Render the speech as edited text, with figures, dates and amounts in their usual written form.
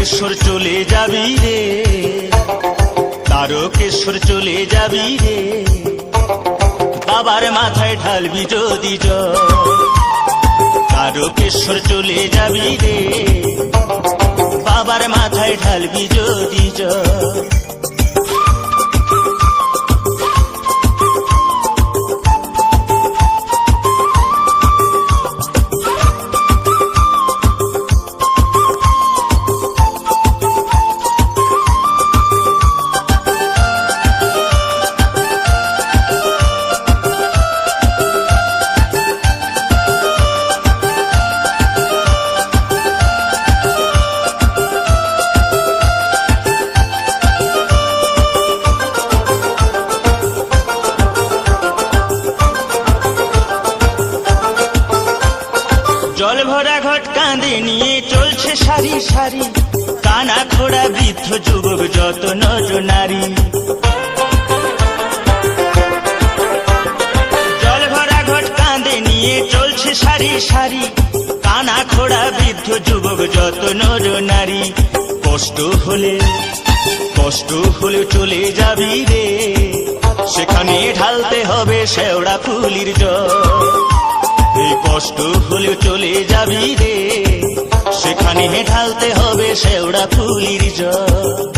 তারকেশ্বর চলে যাবি রে, তারকেশ্বর চলে যাবি রে, বাবার মাথায় ঢালবি যদি জল। তারকেশ্বর চলে যাবি রে, বাবার মাথায় ঢালবি যদি জল। জল ভরা ঘট কাঁধে নিয়ে চলছে সারি সারি, কানা খোড়া বৃদ্ধ যুবক যত নর নারী। জল ভরা ঘট কাঁধে নিয়ে চলছে সারি সারি, কানা খোড়া বৃদ্ধ যুবক যত নর নারী। কষ্ট হলে চলে যাবি রে, সেখানে ঢালতে হবে শেওড়া ফুলির জল। এই কষ্ট হলে চলে যাবি রে, সেখানে ঢালতে হবে শেওড়া ফুলির জল।